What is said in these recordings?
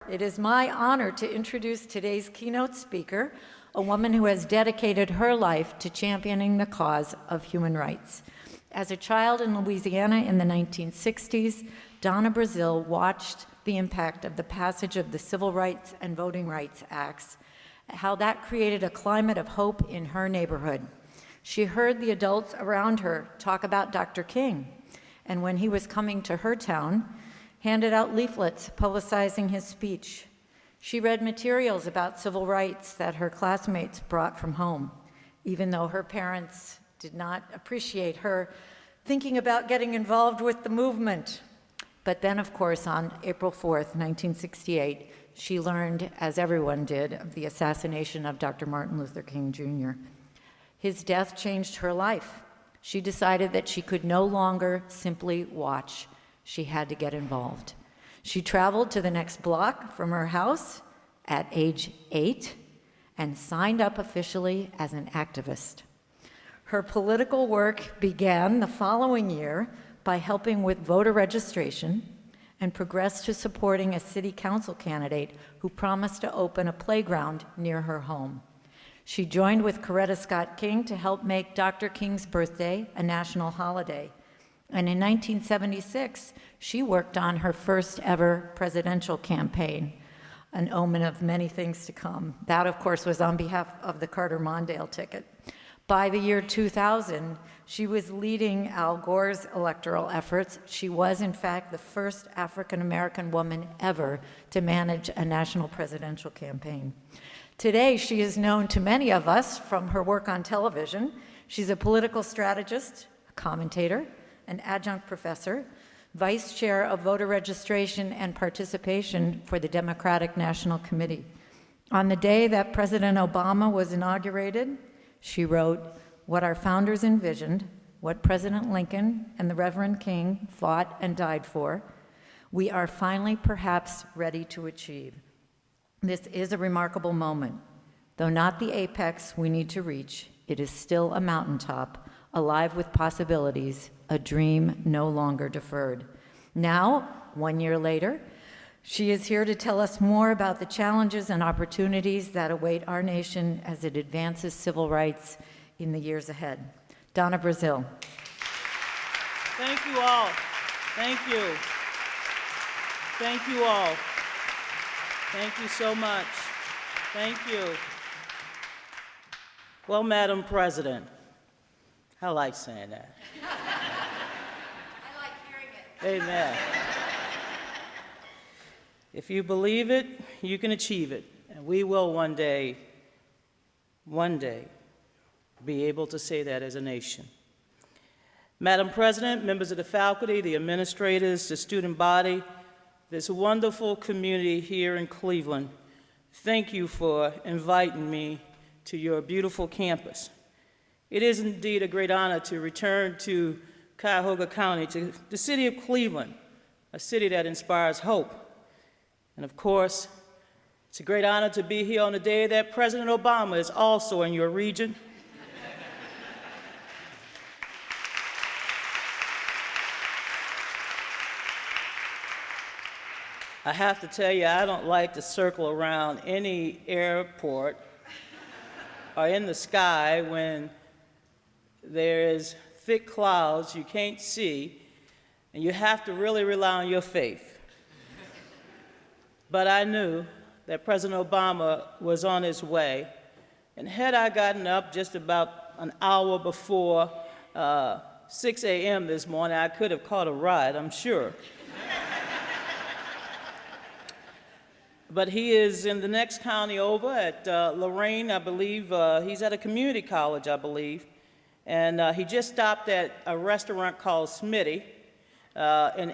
It is my honor to introduce today's keynote speaker, a woman who has dedicated her life to championing the cause of human rights. As a child in Louisiana in the 1960s, Donna Brazile watched the impact of the passage of the Civil Rights and Voting Rights Acts, how that created a climate of hope in her neighborhood. She heard the adults around her talk about Dr. King, and when he was coming to her town, handed out leaflets publicizing his speech. She read materials about civil rights that her classmates brought from home, even though her parents did not appreciate her thinking about getting involved with the movement. But then, of course, on April 4th, 1968, she learned, as everyone did, of the assassination of Dr. Martin Luther King Jr. His death changed her life. She decided that she could no longer simply watch. She had to get involved. She traveled to the next block from her house at age 8 and signed up officially as an activist. Her political work began the following year by helping with voter registration and progressed to supporting a city council candidate who promised to open a playground near her home. She joined with Coretta Scott King to help make Dr. King's birthday a national holiday. And in 1976, she worked on her first ever presidential campaign, an omen of many things to come. That, of course, was on behalf of the Carter-Mondale ticket. By the year 2000, she was leading Al Gore's electoral efforts. She was, in fact, the first African-American woman ever to manage a national presidential campaign. Today, she is known to many of us from her work on television. She's a political strategist, a commentator, an adjunct professor, vice chair of voter registration and participation for the Democratic National Committee. On the day that President Obama was inaugurated, she wrote, "What our founders envisioned, what President Lincoln and the Reverend King fought and died for, we are finally perhaps ready to achieve. This is a remarkable moment. Though not the apex we need to reach, it is still a mountaintop, alive with possibilities, a dream no longer deferred." Now, 1 year later, she is here to tell us more about the challenges and opportunities that await our nation as it advances civil rights in the years ahead. Donna Brazile. Thank you all. Thank you. Thank you all. Thank you so much. Thank you. Well, Madam President, I like saying that. I like hearing it. Amen. If you believe it, you can achieve it. And we will one day, be able to say that as a nation. Madam President, members of the faculty, the administrators, the student body, this wonderful community here in Cleveland, thank you for inviting me to your beautiful campus. It is indeed a great honor to return to Cuyahoga County, to the city of Cleveland, a city that inspires hope. And of course, it's a great honor to be here on the day that President Obama is also in your region. I have to tell you, I don't like to circle around any airport or in the sky when there is thick clouds you can't see, and you have to really rely on your faith. But I knew that President Obama was on his way, and had I gotten up just about an hour before 6 a.m. this morning, I could have caught a ride, I'm sure. But he is in the next county over at Lorraine, I believe. He's at a community college, I believe. And he just stopped at a restaurant called Smitty in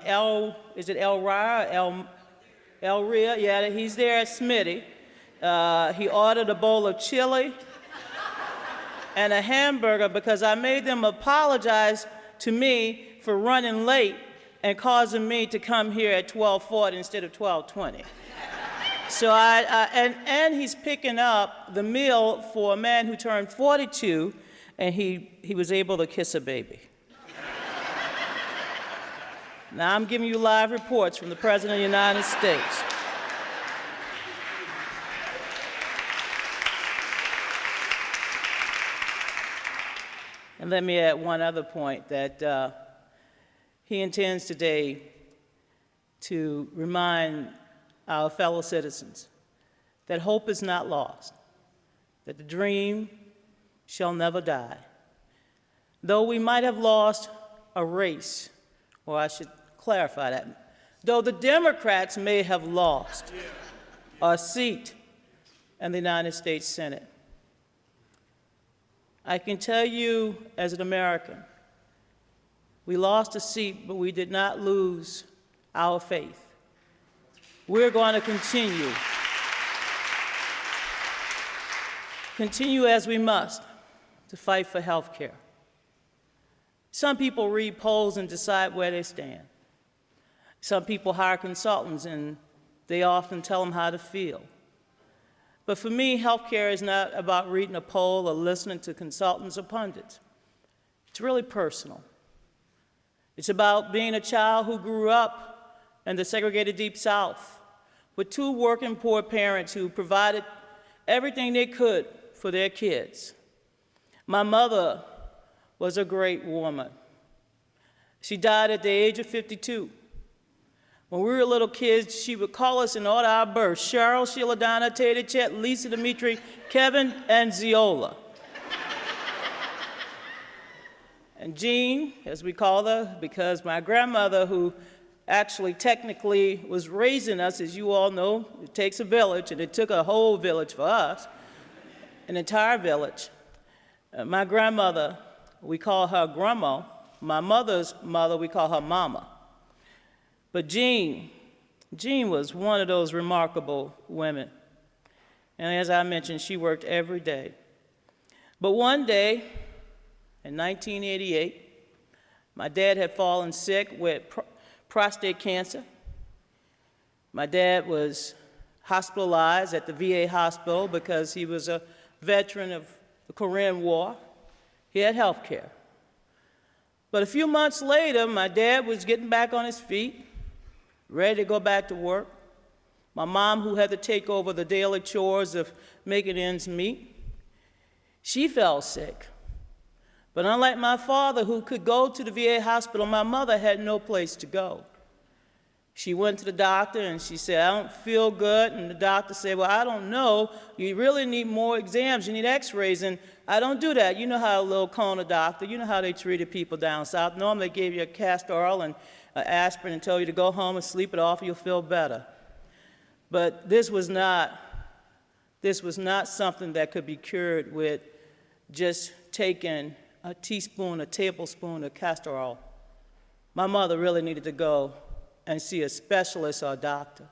is it El Raya? El Ria? Yeah, he's there at Smitty. He ordered a bowl of chili and a hamburger because I made them apologize to me for running late and causing me to come here at 12:40 instead of 12:20. So and he's picking up the meal for a man who turned 42, and he was able to kiss a baby. Now I'm giving you live reports from the President of the United States. And let me add one other point, that he intends today to remind our fellow citizens that hope is not lost, that the dream shall never die. Though we might have lost a race, or I should clarify that, though the Democrats may have lost a seat in the United States Senate, I can tell you as an American, we lost a seat, but we did not lose our faith. We're going to continue as we must to fight for health care. Some people read polls and decide where they stand. Some people hire consultants and they often tell them how to feel. But for me, health care is not about reading a poll or listening to consultants or pundits. It's really personal. It's about being a child who grew up in the segregated Deep South with two working poor parents who provided everything they could for their kids. My mother was a great woman. She died at the age of 52. When we were little kids, she would call us in order of our birth: Cheryl, Sheila, Donna, Tater, Chet, Lisa, Dimitri, Kevin, and Ziola. And Jean, as we call her, because my grandmother, who actually technically was raising us, as you all know, it takes a village, and it took a whole village for us, an entire village. My grandmother, we call her Grandma. My mother's mother, we call her Mama. But Jean was one of those remarkable women. And as I mentioned, she worked every day. But one day, in 1988, my dad had fallen sick with prostate cancer. My dad was hospitalized at the VA hospital because he was a veteran of the Korean War. He had health care. But a few months later, my dad was getting back on his feet, ready to go back to work. My mom, who had to take over the daily chores of making ends meet, she fell sick. But unlike my father, who could go to the VA hospital, my mother had no place to go. She went to the doctor and she said, "I don't feel good." And the doctor said, "Well, I don't know. You really need more exams. You need x-rays." And I don't do that. You know how a little corner doctor, you know how they treated people down south. Normally they gave you a castor oil and aspirin and told you to go home and sleep it off and you'll feel better. But this was not something that could be cured with just taking a tablespoon of castor oil. My mother really needed to go and see a specialist or a doctor.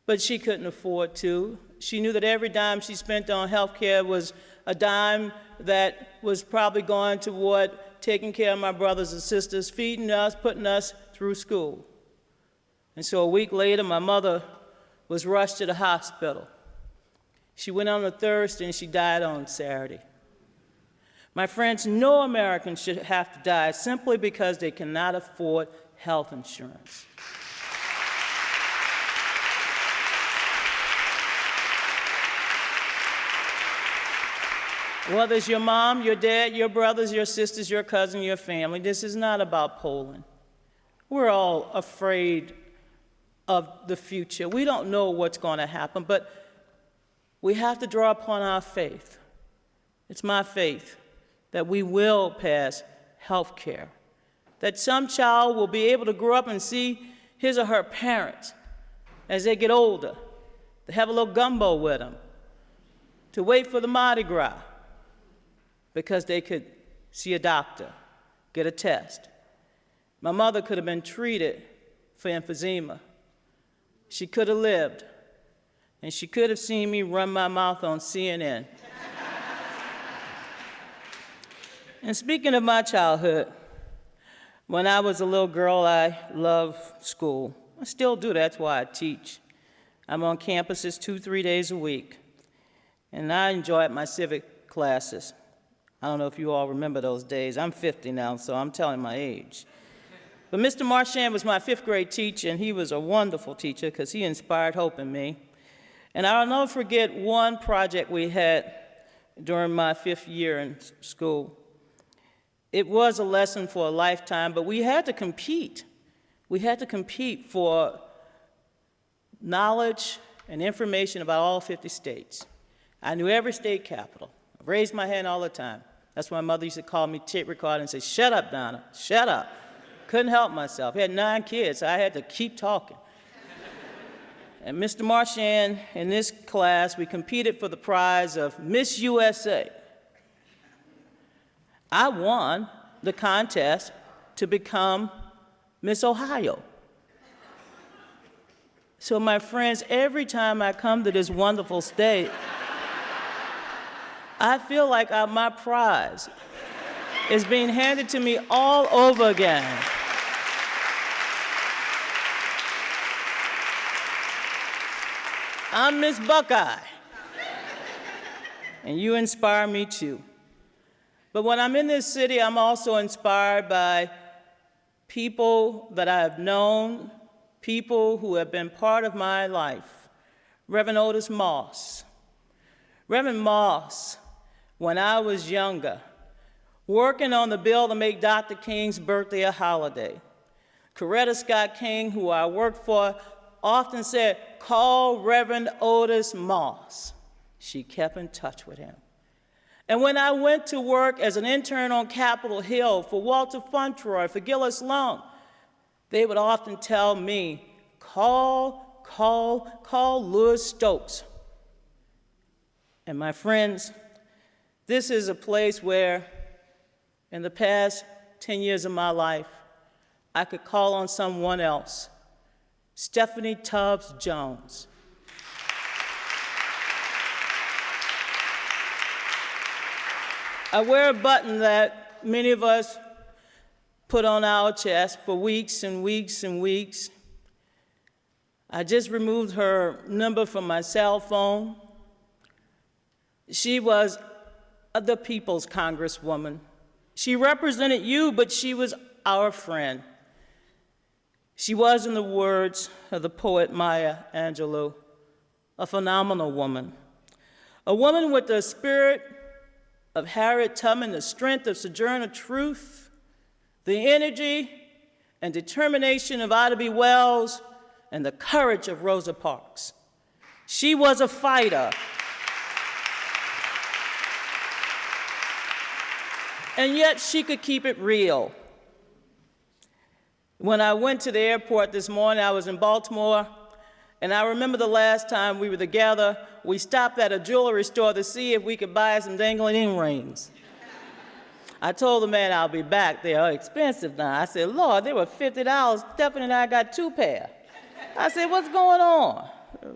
But she couldn't afford to. She knew that every dime she spent on health care was a dime that was probably going toward taking care of my brothers and sisters, feeding us, putting us through school. And so a week later, my mother was rushed to the hospital. She went on a Thursday and she died on Saturday. My friends, no American should have to die simply because they cannot afford health insurance. Whether it's your mom, your dad, your brothers, your sisters, your cousin, your family, this is not about polling. We're all afraid of the future. We don't know what's going to happen, but we have to draw upon our faith. It's my faith that we will pass health care, that some child will be able to grow up and see his or her parents as they get older, to have a little gumbo with them, to wait for the Mardi Gras, because they could see a doctor, get a test. My mother could have been treated for emphysema. She could have lived, and she could have seen me run my mouth on CNN. And speaking of my childhood, when I was a little girl, I loved school. I still do, that's why I teach. I'm on campuses 2-3 days a week, and I enjoyed my civic classes. I don't know if you all remember those days. I'm 50 now, so I'm telling my age. But Mr. Marchand was my 5th grade teacher, and he was a wonderful teacher because he inspired hope in me. And I'll never forget one project we had during my 5th year in school. It was a lesson for a lifetime, but we had to compete. We had to compete for knowledge and information about all 50 states. I knew every state capital. I raised my hand all the time. That's why my mother used to call me tape recorder and say, "Shut up, Donna, shut up." Couldn't help myself. I had 9 kids, so I had to keep talking. And Mr. Marchand, in this class, we competed for the prize of Miss USA. I won the contest to become Miss Ohio. So my friends, every time I come to this wonderful state, I feel like my prize is being handed to me all over again. I'm Miss Buckeye, and you inspire me too. But when I'm in this city, I'm also inspired by people that I have known, people who have been part of my life. Reverend Otis Moss. Reverend Moss, when I was younger, working on the bill to make Dr. King's birthday a holiday. Coretta Scott King, who I worked for, often said, "Call Reverend Otis Moss." She kept in touch with him. And when I went to work as an intern on Capitol Hill for Walter Funtroy, for Gillis Long, they would often tell me, call Louis Stokes. And my friends, this is a place where, in the past 10 years of my life, I could call on someone else, Stephanie Tubbs Jones. I wear a button that many of us put on our chest for weeks and weeks and weeks. I just removed her number from my cell phone. She was the People's Congresswoman. She represented you, but she was our friend. She was, in the words of the poet Maya Angelou, a phenomenal woman. A woman with the spirit of Harriet Tubman, the strength of Sojourner Truth, the energy and determination of Ida B. Wells, and the courage of Rosa Parks. She was a fighter. And yet she could keep it real. When I went to the airport this morning, I was in Baltimore, and I remember the last time we were together, we stopped at a jewelry store to see if we could buy some dangling earrings. I told the man I'll be back. They are expensive now. I said, "Lord, they were $50. Stephanie and I got 2 pair." I said, "What's going on?"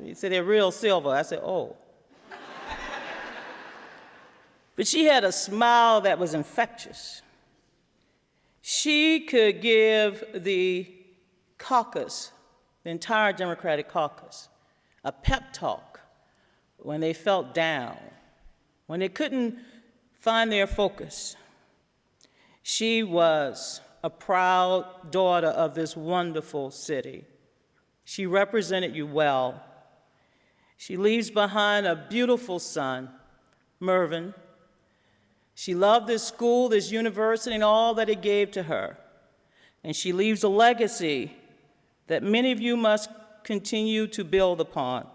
He said, "They're real silver." I said, "Oh." But she had a smile that was infectious. She could give the caucus, the entire Democratic caucus, a pep talk when they felt down, when they couldn't find their focus. She was a proud daughter of this wonderful city. She represented you well. She leaves behind a beautiful son, Mervyn. She loved this school, this university, and all that it gave to her. And she leaves a legacy that many of you must continue to build upon.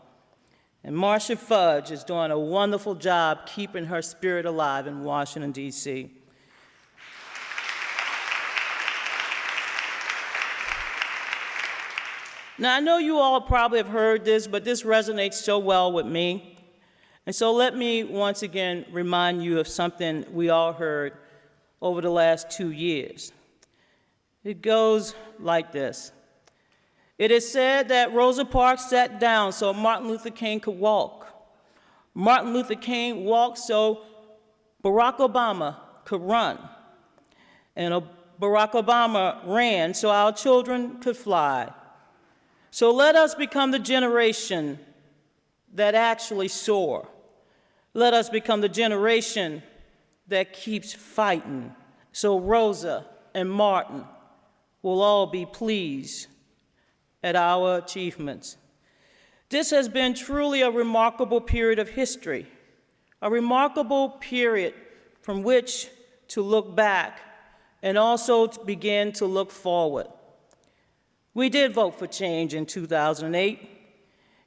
And Marcia Fudge is doing a wonderful job keeping her spirit alive in Washington, D.C. Now, I know you all probably have heard this, but this resonates so well with me. And so let me once again remind you of something we all heard over the last 2 years. It goes like this. It is said that Rosa Parks sat down so Martin Luther King could walk. Martin Luther King walked so Barack Obama could run. And Barack Obama ran so our children could fly. So let us become the generation that actually soar. Let us become the generation that keeps fighting, so Rosa and Martin will all be pleased at our achievements. This has been truly a remarkable period of history, a remarkable period from which to look back and also to begin to look forward. We did vote for change in 2008,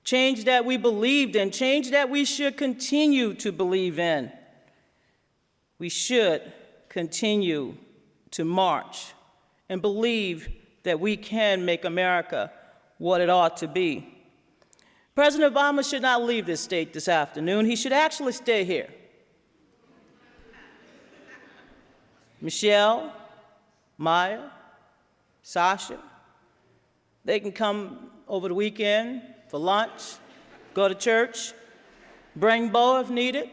change that we believed in, change that we should continue to believe in. We should continue to march and believe that we can make America what it ought to be. President Obama should not leave this state this afternoon. He should actually stay here. Michelle, Maya, Sasha, they can come over the weekend for lunch, go to church, bring Bo if needed.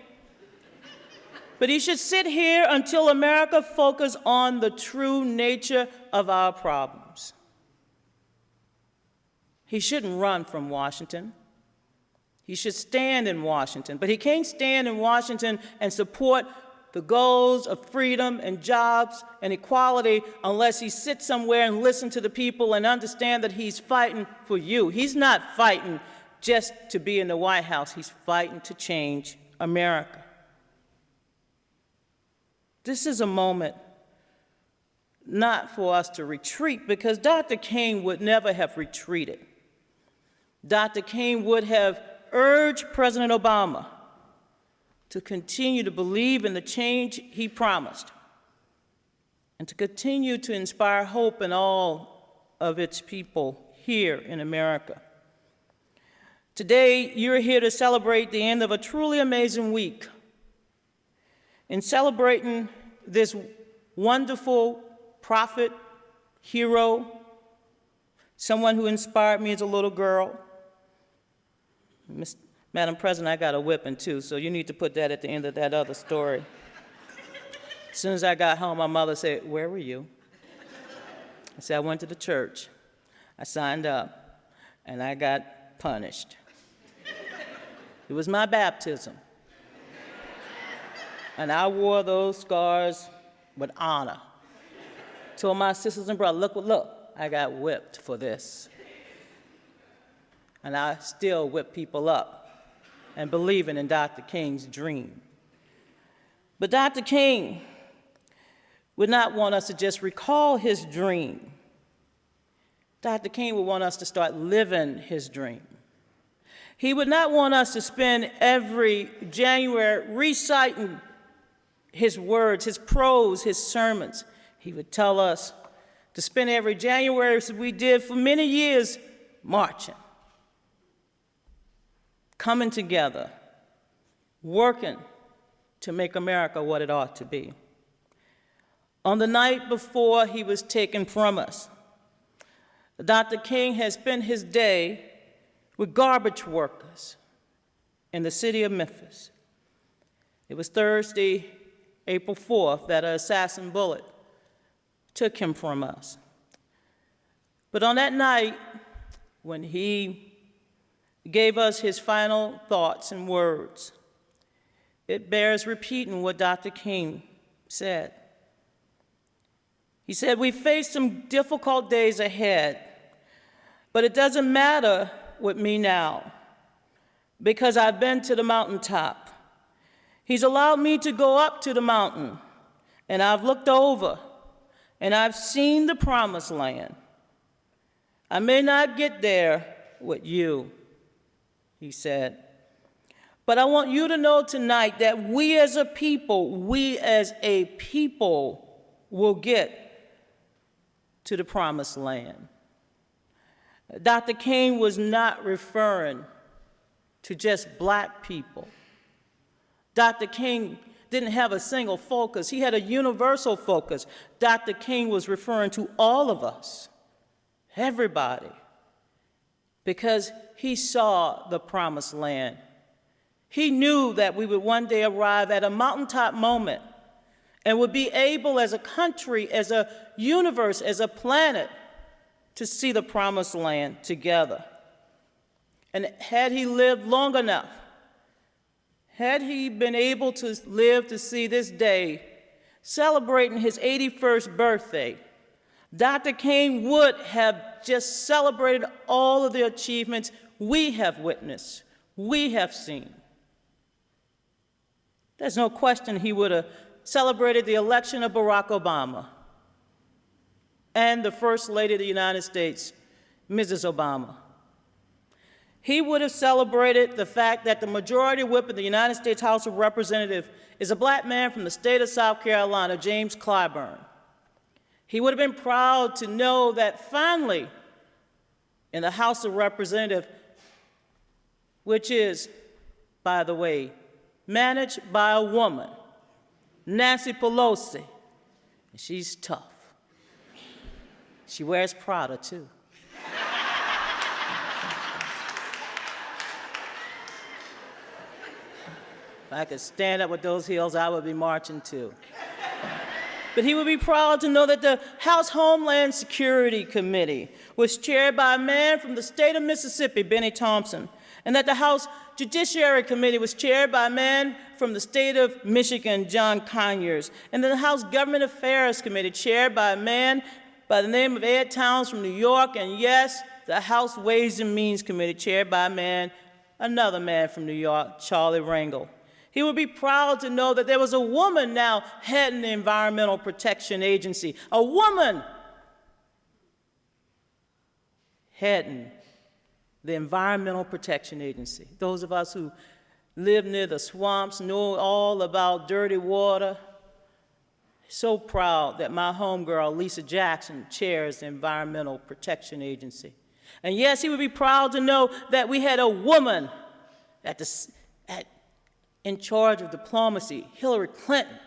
But he should sit here until America focuses on the true nature of our problems. He shouldn't run from Washington. He should stand in Washington. But he can't stand in Washington and support the goals of freedom and jobs and equality unless he sits somewhere and listens to the people and understands that he's fighting for you. He's not fighting just to be in the White House. He's fighting to change America. This is a moment not for us to retreat, because Dr. King would never have retreated. Dr. King would have urged President Obama to continue to believe in the change he promised and to continue to inspire hope in all of its people here in America. Today, you're here to celebrate the end of a truly amazing week. In celebrating this wonderful prophet, hero, someone who inspired me as a little girl. Madam President, I got a whipping too, so you need to put that at the end of that other story. As soon as I got home, my mother said, "Where were you?" I said, "I went to the church. I signed up, and I got punished." It was my baptism. And I wore those scars with honor. Told my sisters and brothers, look, I got whipped for this. And I still whip people up and believing in Dr. King's dream. But Dr. King would not want us to just recall his dream. Dr. King would want us to start living his dream. He would not want us to spend every January reciting his words, his prose, his sermons. He would tell us to spend every January, as we did for many years, marching, coming together, working to make America what it ought to be. On the night before he was taken from us, Dr. King had spent his day with garbage workers in the city of Memphis. It was Thursday, April 4th, that an assassin bullet took him from us. But on that night, when he gave us his final thoughts and words, it bears repeating what Dr. King said. He said, "We face some difficult days ahead, but it doesn't matter with me now, because I've been to the mountaintop. He's allowed me to go up to the mountain, and I've looked over, and I've seen the promised land. I may not get there with you," he said, "but I want you to know tonight that we as a people will get to the promised land." Dr. King was not referring to just black people. Dr. King didn't have a single focus. He had a universal focus. Dr. King was referring to all of us, everybody, because he saw the promised land. He knew that we would one day arrive at a mountaintop moment and would be able as a country, as a universe, as a planet, to see the promised land together. And had he lived long enough, had he been able to live to see this day, celebrating his 81st birthday, Dr. King would have just celebrated all of the achievements we have witnessed, we have seen. There's no question he would have celebrated the election of Barack Obama. and the First Lady of the United States, Mrs. Obama. He would have celebrated the fact that the majority whip of the United States House of Representatives is a black man from the state of South Carolina, James Clyburn. He would have been proud to know that finally, in the House of Representatives, which is, by the way, managed by a woman, Nancy Pelosi, and she's tough. She wears Prada, too. If I could stand up with those heels, I would be marching, too. But he would be proud to know that the House Homeland Security Committee was chaired by a man from the state of Mississippi, Benny Thompson, and that the House Judiciary Committee was chaired by a man from the state of Michigan, John Conyers, and then the House Government Affairs Committee chaired by a man by the name of Ed Towns from New York, and yes, the House Ways and Means Committee chaired by a man, another man from New York, Charlie Rangel. He would be proud to know that there was a woman now heading the Environmental Protection Agency, a woman heading the Environmental Protection Agency. Those of us who live near the swamps know all about dirty water. So proud that my homegirl, Lisa Jackson, chairs the Environmental Protection Agency. And yes, he would be proud to know that we had a woman in charge of diplomacy, Hillary Clinton.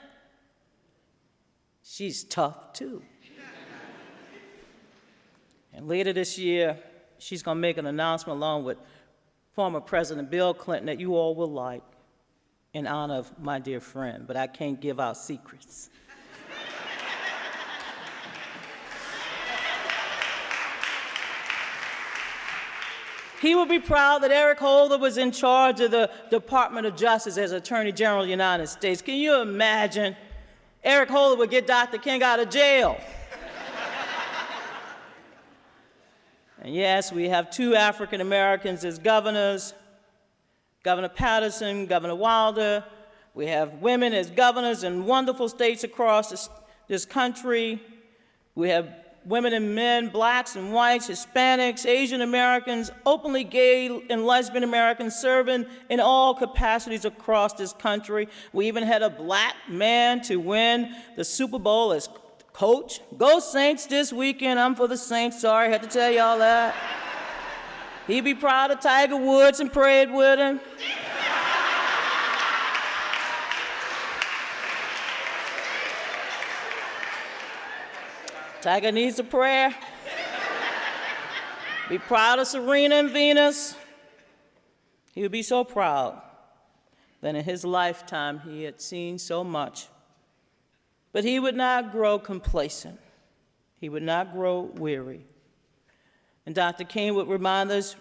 She's tough, too. And later this year, she's going to make an announcement along with former President Bill Clinton that you all will like in honor of my dear friend, but I can't give out secrets. He would be proud that Eric Holder was in charge of the Department of Justice as Attorney General of the United States. Can you imagine? Eric Holder would get Dr. King out of jail. And yes, we have 2 African Americans as governors, Governor Patterson, Governor Wilder. We have women as governors in wonderful states across this country. We have women and men, blacks and whites, Hispanics, Asian Americans, openly gay and lesbian Americans serving in all capacities across this country. We even had a black man to win the Super Bowl as coach. Go Saints this weekend. I'm for the Saints. Sorry, I had to tell y'all that. He'd be proud of Tiger Woods and prayed with him. Tiger needs a prayer. Be proud of Serena and Venus. He would be so proud that in his lifetime he had seen so much. But he would not grow complacent. He would not grow weary. And Dr. King would remind us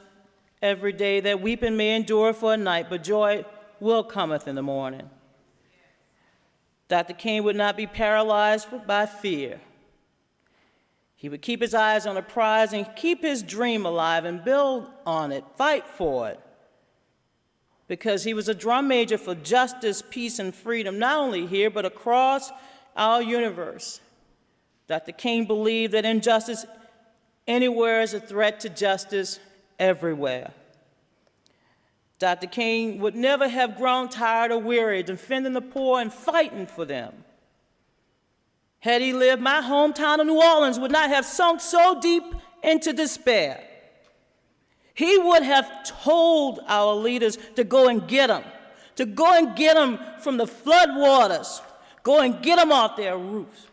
every day that weeping may endure for a night, but joy will cometh in the morning. Dr. King would not be paralyzed by fear. He would keep his eyes on the prize and keep his dream alive and build on it, fight for it. Because he was a drum major for justice, peace, and freedom, not only here, but across our universe. Dr. King believed that injustice anywhere is a threat to justice everywhere. Dr. King would never have grown tired or weary defending the poor and fighting for them. Had he lived, my hometown of New Orleans would not have sunk so deep into despair. He would have told our leaders to go and get them, from the flood waters, go and get them off their roofs.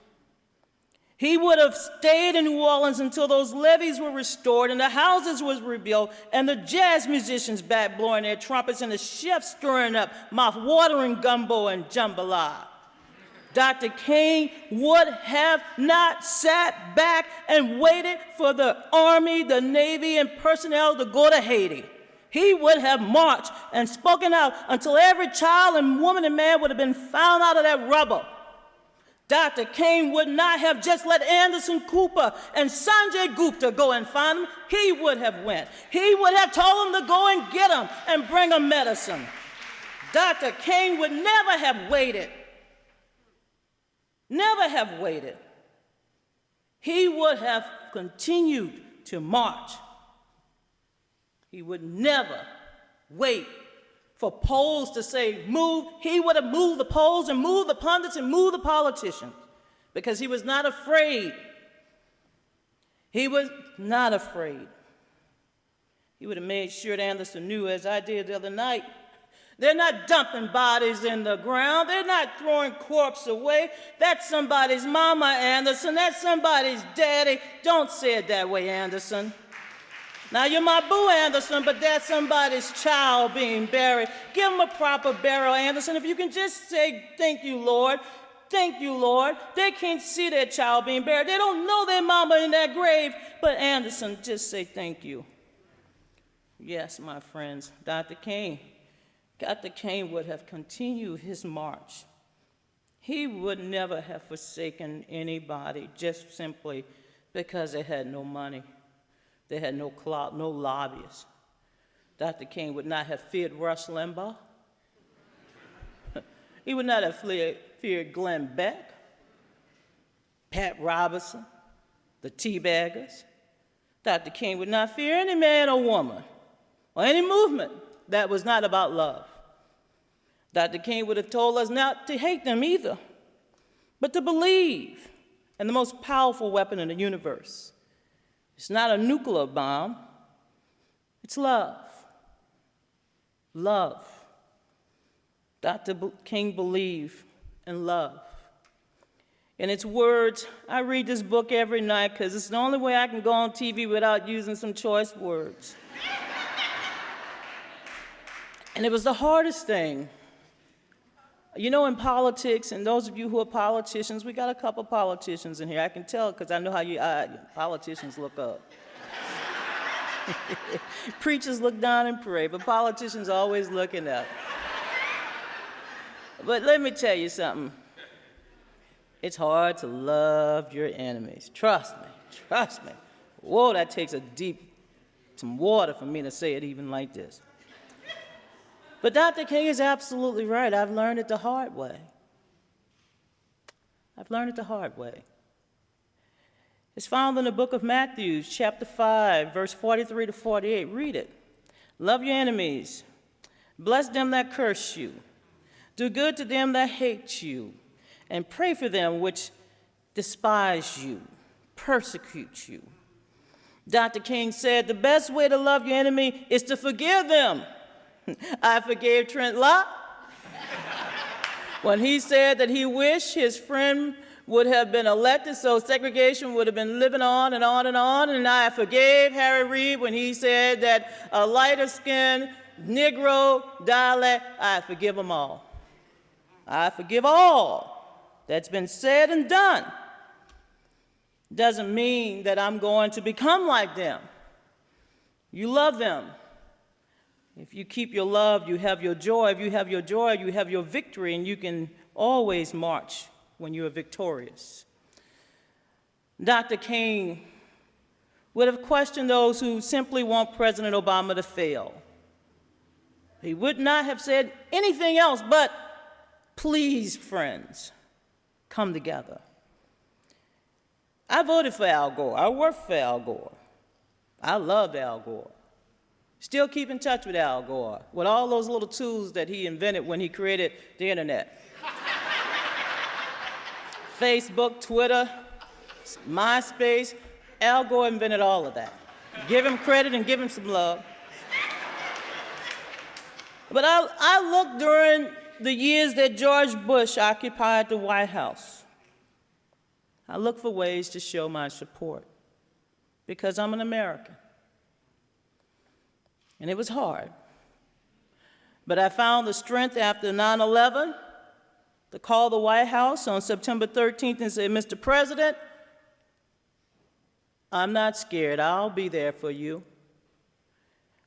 He would have stayed in New Orleans until those levees were restored and the houses was rebuilt and the jazz musicians back blowing their trumpets and the chefs stirring up mouth-watering gumbo and jambalaya. Dr. King would have not sat back and waited for the Army, the Navy, and personnel to go to Haiti. He would have marched and spoken out until every child and woman and man would have been found out of that rubble. Dr. King would not have just let Anderson Cooper and Sanjay Gupta go and find them. He would have went. He would have told them to go and get them and bring them medicine. Dr. King would never have waited. Never have waited. he would have continued to march. He would never wait for polls to say move. He would have moved the polls and moved the pundits and moved the politicians because he was not afraid. He was not afraid. He would have made sure that Anderson knew, as I did the other night, they're not dumping bodies in the ground. They're not throwing corpses away. That's somebody's mama, Anderson. That's somebody's daddy. Don't say it that way, Anderson. Now, you're my boo, Anderson, but that's somebody's child being buried. Give him a proper burial, Anderson. If you can just say, thank you, Lord. Thank you, Lord. They can't see their child being buried. They don't know their mama in that grave. But Anderson, just say thank you. Yes, my friends, Dr. King would have continued his march. He would never have forsaken anybody just simply because they had no money. They had no clout, no lobbyists. Dr. King would not have feared Rush Limbaugh. He would not have feared Glenn Beck, Pat Robertson, the Teabaggers. Dr. King would not fear any man or woman or any movement that was not about love. Dr. King would have told us not to hate them either, but to believe in the most powerful weapon in the universe. It's not a nuclear bomb, it's love. Love. Dr. King believed in love. In its words, I read this book every night because it's the only way I can go on TV without using some choice words. And it was the hardest thing. You know, in politics, and those of you who are politicians, we got a couple politicians in here. I can tell because I know how you politicians look up. Preachers look down and pray, but politicians always looking up. But let me tell you something. It's hard to love your enemies. Trust me, trust me. Whoa, that takes some water for me to say it even like this. But Dr. King is absolutely right. I've learned it the hard way. I've learned it the hard way. It's found in the book of Matthew, chapter 5, verse 43 to 48. Read it. Love your enemies. Bless them that curse you. Do good to them that hate you. And pray for them which despise you, persecute you. Dr. King said the best way to love your enemy is to forgive them. I forgave Trent Lott when he said that he wished his friend would have been elected so segregation would have been living on and on and on. And I forgave Harry Reid when he said that a lighter-skinned Negro dialect, I forgive them all. I forgive all that's been said and done. Doesn't mean that I'm going to become like them. You love them. If you keep your love, you have your joy. If you have your joy, you have your victory, and you can always march when you are victorious. Dr. King would have questioned those who simply want President Obama to fail. He would not have said anything else but, please, friends, come together. I voted for Al Gore. I worked for Al Gore. I loved Al Gore. Still keep in touch with Al Gore, with all those little tools that he invented when he created the internet. Facebook, Twitter, MySpace, Al Gore invented all of that. Give him credit and give him some love. But I looked during the years that George Bush occupied the White House. I looked for ways to show my support because I'm an American. And it was hard. But I found the strength after 9/11 to call the White House on September 13th and say, Mr. President, I'm not scared. I'll be there for you.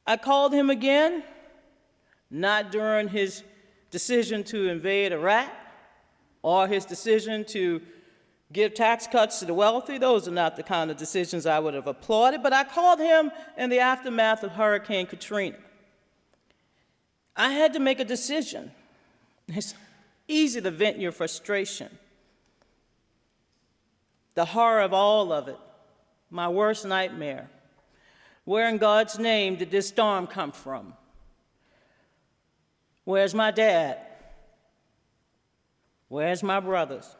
I called him again, not during his decision to invade Iraq or his decision to give tax cuts to the wealthy. Those are not the kind of decisions I would have applauded, but I called him in the aftermath of Hurricane Katrina. I had to make a decision. It's easy to vent your frustration. the horror of all of it, my worst nightmare. Where in God's name did this storm come from? Where's my dad? Where's my brothers?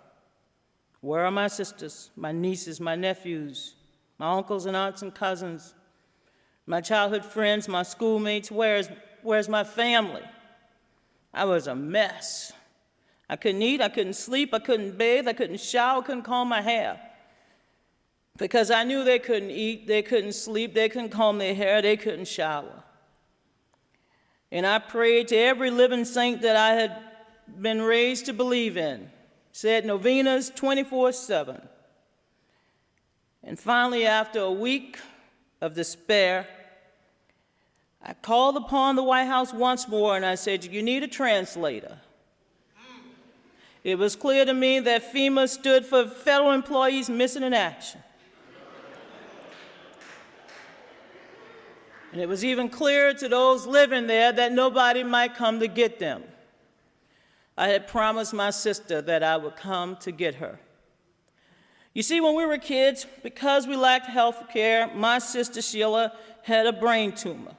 Where are my sisters, my nieces, my nephews, my uncles and aunts and cousins, my childhood friends, my schoolmates? Where's my family? I was a mess. I couldn't eat, I couldn't sleep, I couldn't bathe, I couldn't shower, I couldn't comb my hair. Because I knew they couldn't eat, they couldn't sleep, they couldn't comb their hair, they couldn't shower. And I prayed to every living saint that I had been raised to believe in, said novenas 24/7. And finally, after a week of despair, I called upon the White House once more and I said, you need a translator. It was clear to me that FEMA stood for Federal Employees Missing in Action. And it was even clearer to those living there that nobody might come to get them. I had promised my sister that I would come to get her. You see, when we were kids, because we lacked health care, my sister Sheila had a brain tumor.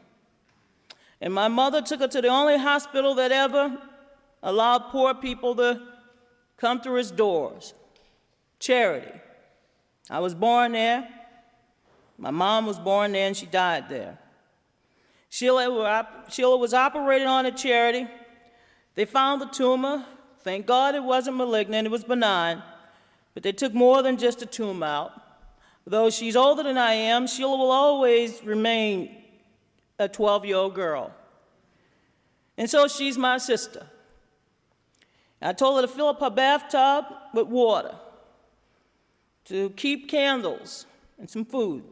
And my mother took her to the only hospital that ever allowed poor people to come through its doors, Charity. I was born there. My mom was born there, and she died there. Sheila was operated on at Charity. They found the tumor. Thank God it wasn't malignant, it was benign. But they took more than just a tumor out. Though she's older than I am, Sheila will always remain a 12-year-old girl. And so she's my sister. I told her to fill up her bathtub with water, to keep candles and some food.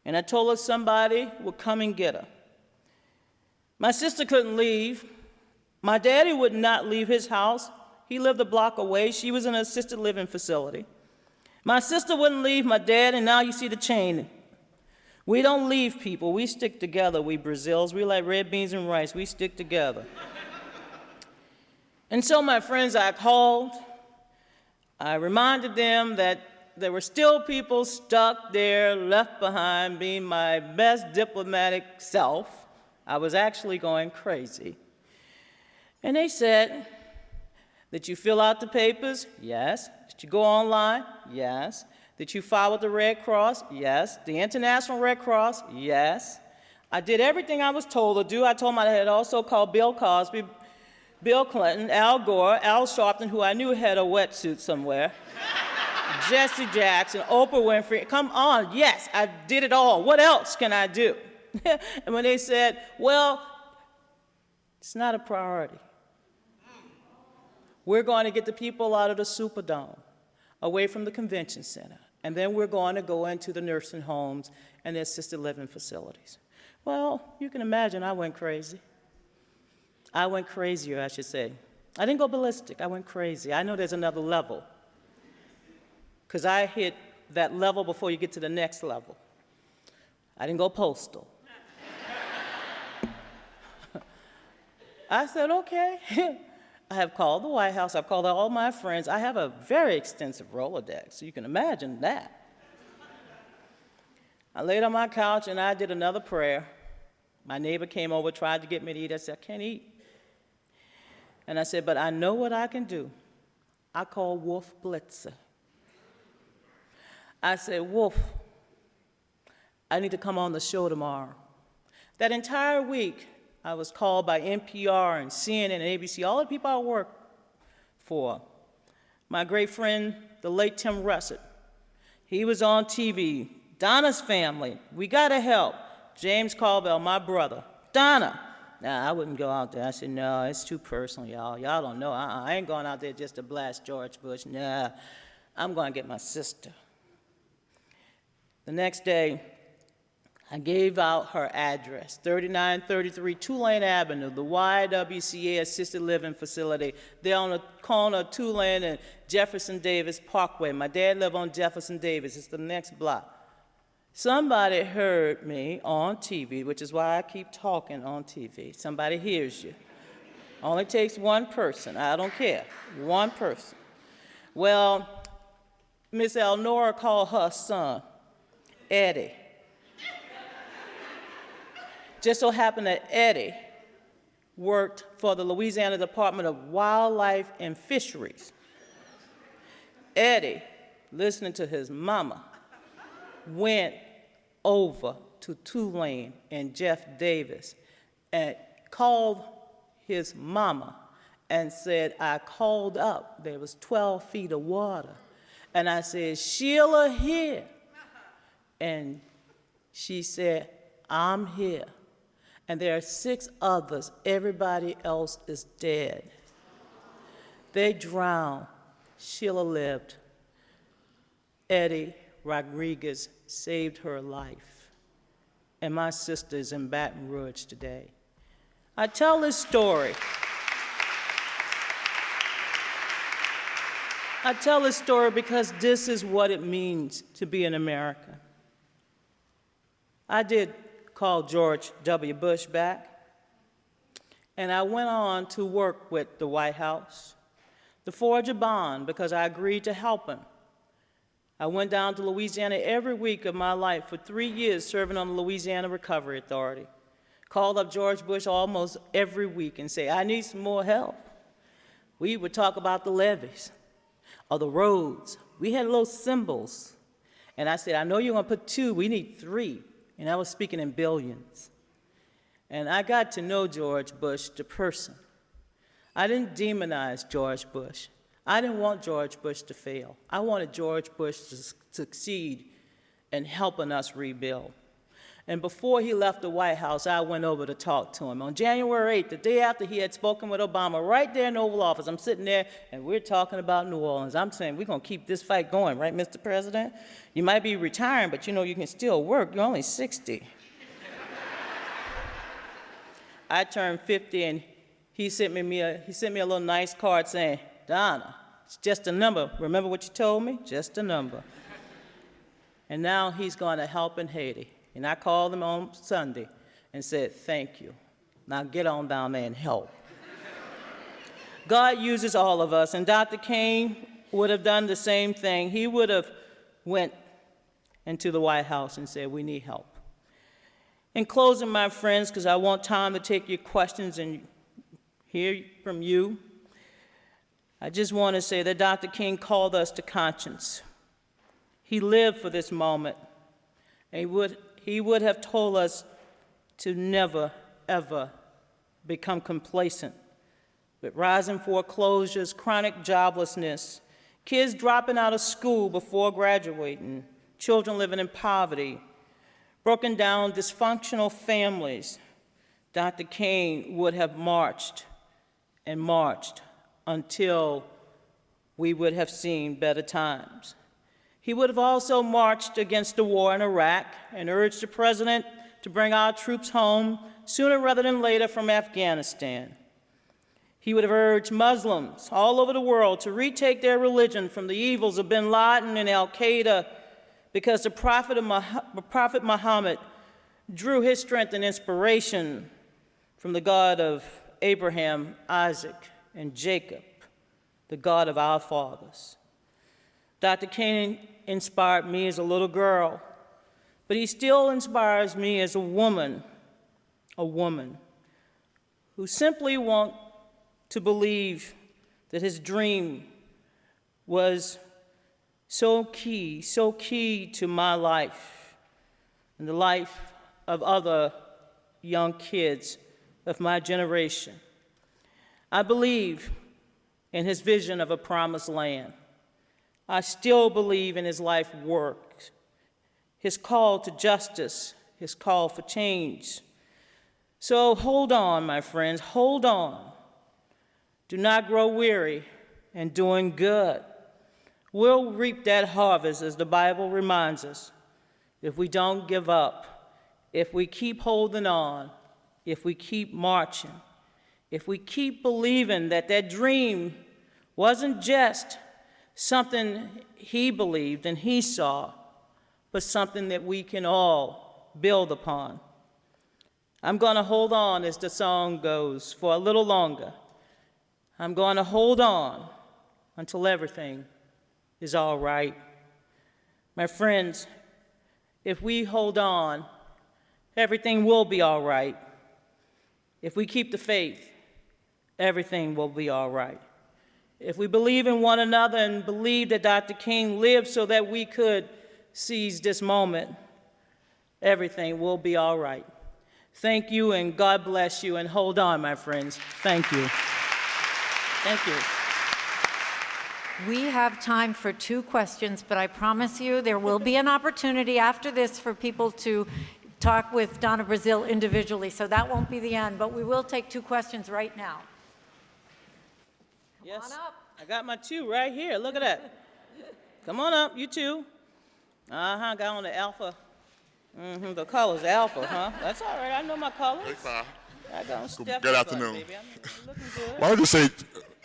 And I told her somebody would come and get her. My sister couldn't leave. My daddy would not leave his house. He lived a block away. She was in an assisted living facility. My sister wouldn't leave my dad, and now you see the chain. We don't leave people. We stick together, we Brazils. We like red beans and rice. We stick together. And so, my friends, I called. I reminded them that there were still people stuck there, left behind, being my best diplomatic self. I was actually going crazy. And they said, did you fill out the papers? Yes. Did you go online? Yes. Did you file with the Red Cross? Yes. The International Red Cross? Yes. I did everything I was told to do. I told them I had also called Bill Cosby, Bill Clinton, Al Gore, Al Sharpton, who I knew had a wetsuit somewhere, Jesse Jackson, Oprah Winfrey. Come on, yes, I did it all. What else can I do? And when they said, well, it's not a priority. We're going to get the people out of the Superdome, away from the convention center, and then we're going to go into the nursing homes and the assisted living facilities. Well, you can imagine I went crazy. I went crazier, I should say. I didn't go ballistic, I went crazy. I know there's another level, because I hit that level before you get to the next level. I didn't go postal. I said, okay. I have called the White House, I've called all my friends. I have a very extensive Rolodex, so you can imagine that. I laid on my couch and I did another prayer. My neighbor came over, tried to get me to eat. I said, I can't eat. And I said, but I know what I can do. I called Wolf Blitzer. I said, Wolf, I need to come on the show tomorrow. That entire week, I was called by NPR and CNN and ABC, all the people I work for. My great friend, the late Tim Russert, he was on TV. Donna's family, we gotta help. James Carville, my brother. Donna, nah, I wouldn't go out there. I said, no, it's too personal, y'all. Y'all don't know. I ain't going out there just to blast George Bush. Nah, I'm gonna get my sister. The next day, I gave out her address, 3933 Tulane Avenue, the YWCA Assisted Living Facility. They're on the corner of Tulane and Jefferson Davis Parkway. My dad lived on Jefferson Davis. It's the next block. Somebody heard me on TV, which is why I keep talking on TV. Somebody hears you. Only takes one person. I don't care. One person. Well, Miss Elnora called her son Eddie. Just so happened that Eddie worked for the Louisiana Department of Wildlife and Fisheries. Eddie, listening to his mama, went over to Tulane and Jeff Davis and called his mama and said, I called up, there was 12 feet of water, and I said, Sheila here. And she said, I'm here. And there are 6 others, everybody else is dead. They drowned, Sheila lived. Eddie Rodriguez saved her life. And my sister is in Baton Rouge today. I tell this story. I tell this story because this is what it means to be an American. I did call George W. Bush back, and I went on to work with the White House to forge a bond because I agreed to help him. I went down to Louisiana every week of my life for 3 years serving on the Louisiana Recovery Authority. Called up George Bush almost every week and say, I need some more help. We would talk about the levees or the roads. We had little symbols. And I said, I know you're going to put 2, we need 3. And I was speaking in billions. And I got to know George Bush, the person. I didn't demonize George Bush. I didn't want George Bush to fail. I wanted George Bush to succeed in helping us rebuild. And before he left the White House, I went over to talk to him. On January 8th, the day after he had spoken with Obama, right there in the Oval Office, I'm sitting there, and we're talking about New Orleans. I'm saying, we're going to keep this fight going, right, Mr. President? You might be retiring, but you know you can still work. You're only 60. I turned 50, and he sent me a little nice card saying, Donna, it's just a number. Remember what you told me? Just a number. And now he's going to help in Haiti. And I called him on Sunday and said, thank you. Now get on down there and help. God uses all of us, and Dr. King would have done the same thing. He would have went into the White House and said, we need help. In closing, my friends, because I want time to take your questions and hear from you, I just want to say that Dr. King called us to conscience. He lived for this moment, and he would have told us to never, ever become complacent with rising foreclosures, chronic joblessness, kids dropping out of school before graduating, children living in poverty, broken down dysfunctional families. Dr. King would have marched and marched until we would have seen better times. He would have also marched against the war in Iraq and urged the president to bring our troops home sooner rather than later from Afghanistan. He would have urged Muslims all over the world to retake their religion from the evils of bin Laden and al-Qaeda, because the Prophet Muhammad drew his strength and inspiration from the God of Abraham, Isaac, and Jacob, the God of our fathers. Dr. King inspired me as a little girl, but he still inspires me as a woman who simply wants to believe that his dream was so key to my life and the life of other young kids of my generation. I believe in his vision of a promised land. I still believe in his life work, his call to justice, his call for change. So hold on, my friends, hold on. Do not grow weary in doing good. We'll reap that harvest, as the Bible reminds us, if we don't give up, if we keep holding on, if we keep marching, if we keep believing that that dream wasn't just something he believed and he saw, but something that we can all build upon. I'm going to hold on, as the song goes, for a little longer. I'm going to hold on until everything is all right. My friends, if we hold on, everything will be all right. If we keep the faith, everything will be all right. If we believe in one another and believe that Dr. King lived so that we could seize this moment, everything will be all right. Thank you, and God bless you, and hold on, my friends. Thank you. Thank you. We have time for 2 questions, but I promise you there will be an opportunity after this for people to talk with Donna Brazile individually, so that won't be the end, but we will take 2 questions right now. Yes, on up. I got my 2 right here. Look at that. Come on up, you 2. Got on the alpha. The color's alpha, huh? That's all right. I know my colors. Hey, Pa. I got on Steph. Good afternoon. Baby. I'm looking good. Well,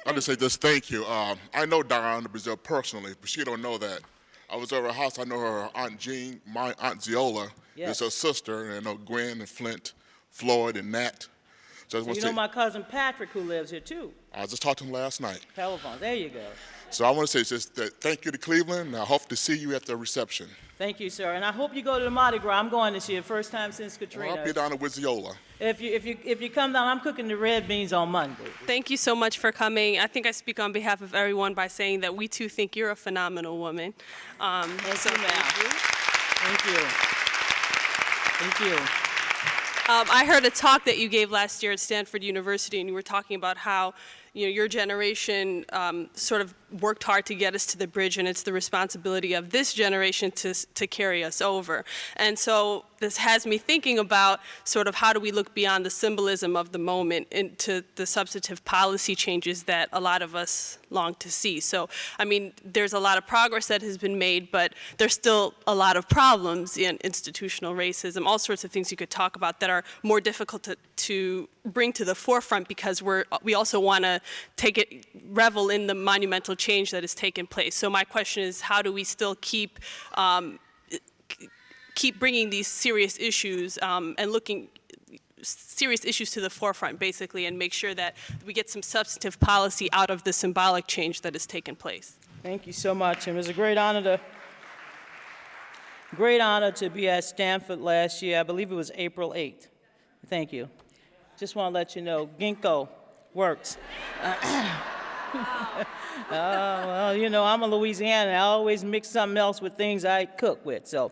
I just say thank you. I know Donna Brazile personally, but she don't know that. I was over her house. I know her Aunt Jean, my Aunt Ziola, Yes. is her sister, and I know Gwen and Flint, Floyd and Nat. So I just want You to know say, my cousin Patrick, who lives here too. I just talked to him last night. Telephone. There you go. So I want to say just that thank you to Cleveland, and I hope to see you at the reception. Thank you, sir. And I hope you go to the Mardi Gras. I'm going this year, first time since Katrina. Well, I'll be down at Ziola. If you come down, I'm cooking the red beans on Monday. Thank you so much for coming. I think I speak on behalf of everyone by saying that we too think you're a phenomenal woman. Thank you, ma'am. Thank you. Thank you. I heard a talk that you gave last year at Stanford University, and you were talking about how your generation sort of worked hard to get us to the bridge, and it's the responsibility of this generation to carry us over. And so this has me thinking about sort of how do we look beyond the symbolism of the moment into the substantive policy changes that a lot of us long to see. So, I mean, there's a lot of progress that has been made, but there's still a lot of problems in institutional racism, all sorts of things you could talk about that are more difficult to bring to the forefront because we also want to revel in the monumental change that has taken place. So my question is, how do we still keep bringing these serious issues and looking serious issues to the forefront, basically, and make sure that we get some substantive policy out of the symbolic change that has taken place? Thank you so much. And it was a great honor to be at Stanford last year. I believe it was April 8th. Thank you. Just want to let you know, ginkgo works. Well, you know, I'm a Louisianan. I always mix something else with things I cook with. So,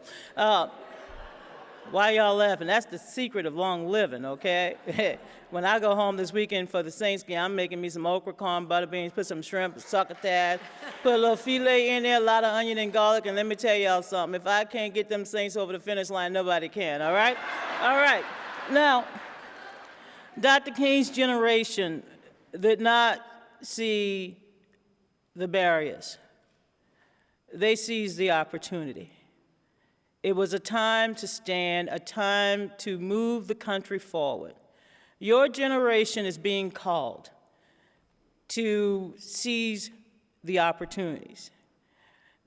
why y'all laughing? That's the secret of long living, okay? When I go home this weekend for the Saints game, I'm making me some okra, corn, butter beans, put some shrimp, succotash, put a little filet in there, a lot of onion and garlic, and let me tell y'all something. If I can't get them Saints over the finish line, nobody can, all right? All right. Now, Dr. King's generation did not see the barriers. They seized the opportunity. It was a time to stand, a time to move the country forward. Your generation is being called to seize the opportunities.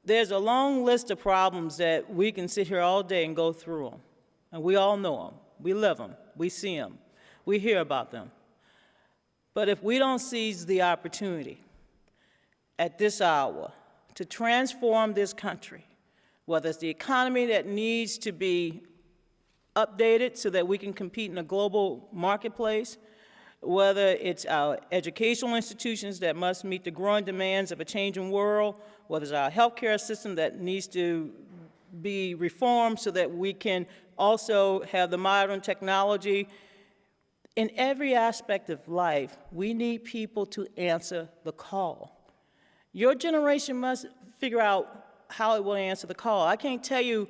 There's a long list of problems that we can sit here all day and go through them, and we all know them. We live them. We see them. We hear about them. But if we don't seize the opportunity at this hour to transform this country, whether it's the economy that needs to be updated so that we can compete in a global marketplace, whether it's our educational institutions that must meet the growing demands of a changing world, whether it's our healthcare system that needs to be reformed so that we can also have the modern technology. In every aspect of life, we need people to answer the call. Your generation must figure out how it will answer the call. I can't tell you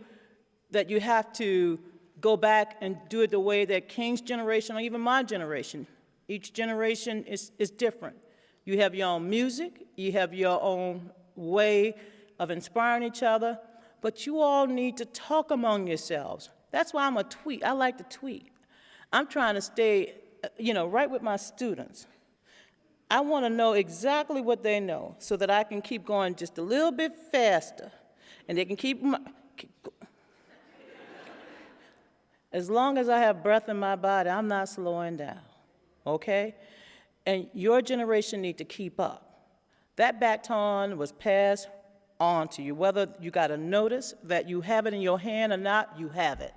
that you have to go back and do it the way that King's generation or even my generation. Each generation is different. You have your own music, you have your own way of inspiring each other, but you all need to talk among yourselves. That's why I'm a tweet. I like to tweet. I'm trying to stay, right with my students. I want to know exactly what they know so that I can keep going just a little bit faster, and they can keep as long as I have breath in my body, I'm not slowing down, okay? And your generation need to keep up. That baton was passed onto you. Whether you got to notice that you have it in your hand or not, you have it.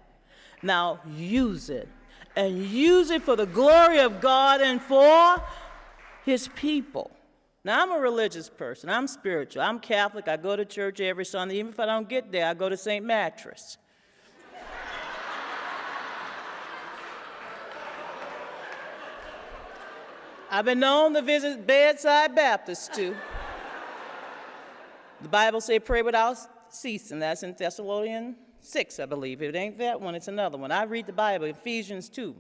Now use it, and use it for the glory of God and for His people. Now, I'm a religious person. I'm spiritual. I'm Catholic. I go to church every Sunday. Even if I don't get there, I go to St. Mattress. I've been known to visit bedside Baptists, too. The Bible says pray without ceasing. That's in Thessalonians 6, I believe. If it ain't that one, it's another one. I read the Bible, Ephesians 2.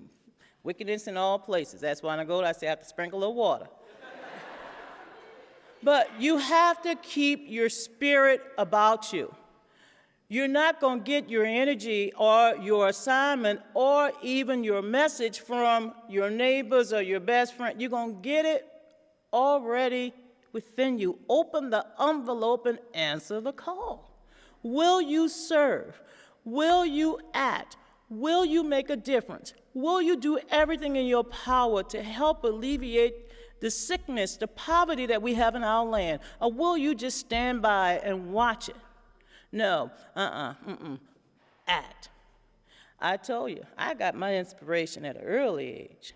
Wickedness in all places. That's why when I go, I say I have to sprinkle a little water. But you have to keep your spirit about you. You're not going to get your energy or your assignment or even your message from your neighbors or your best friend. You're going to get it already within you. Open the envelope and answer the call. Will you serve? Will you act? Will you make a difference? Will you do everything in your power to help alleviate the sickness, the poverty that we have in our land? Or will you just stand by and watch it? No, act. I told you, I got my inspiration at an early age.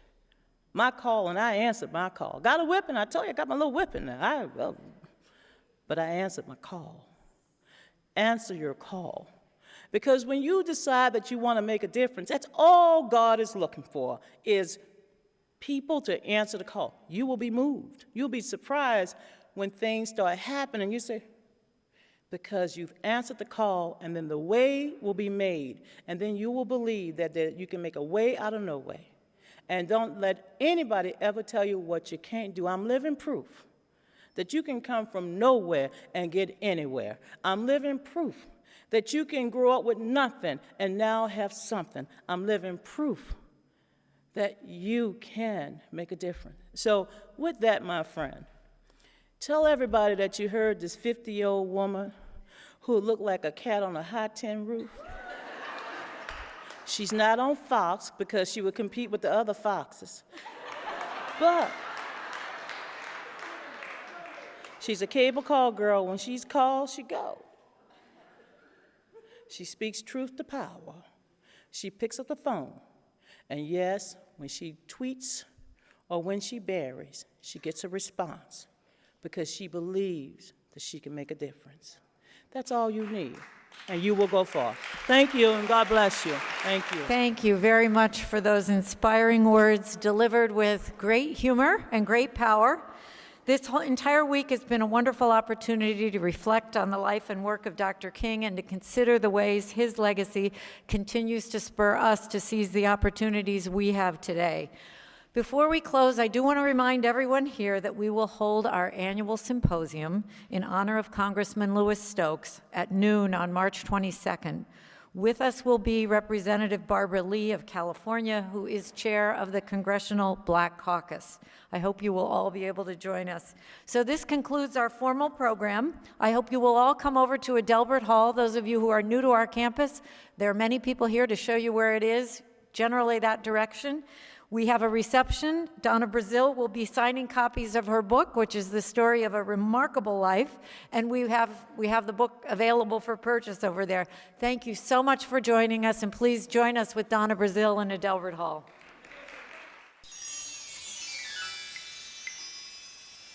My call, and I answered my call. Got a whipping, I told you, I got my little whipping now. But I answered my call. Answer your call. Because when you decide that you want to make a difference, that's all God is looking for, is people to answer the call. You will be moved. You'll be surprised when things start happening. You say, because you've answered the call, and then the way will be made, and then you will believe that you can make a way out of no way. And don't let anybody ever tell you what you can't do. I'm living proof that you can come from nowhere and get anywhere. I'm living proof that you can grow up with nothing and now have something. I'm living proof that you can make a difference. So with that, my friend, tell everybody that you heard this 50-year-old woman who looked like a cat on a high tin roof. She's not on Fox because she would compete with the other foxes. But she's a cable call girl. When she's called, she goes. She speaks truth to power. She picks up the phone. And yes, when she tweets or when she buries, she gets a response because she believes that she can make a difference. That's all you need, and you will go far. Thank you, and God bless you. Thank you. Thank you very much for those inspiring words delivered with great humor and great power. This whole entire week has been a wonderful opportunity to reflect on the life and work of Dr. King and to consider the ways his legacy continues to spur us to seize the opportunities we have today. Before we close, I do want to remind everyone here that we will hold our annual symposium in honor of Congressman Louis Stokes at noon on March 22nd. With us will be Representative Barbara Lee of California, who is chair of the Congressional Black Caucus. I hope you will all be able to join us. So this concludes our formal program. I hope you will all come over to Adelbert Hall. Those of you who are new to our campus, there are many people here to show you where it is, generally that direction. We have a reception. Donna Brazile will be signing copies of her book, which is the story of a remarkable life, and we have the book available for purchase over there. Thank you so much for joining us, and please join us with Donna Brazile in Adelbert Hall.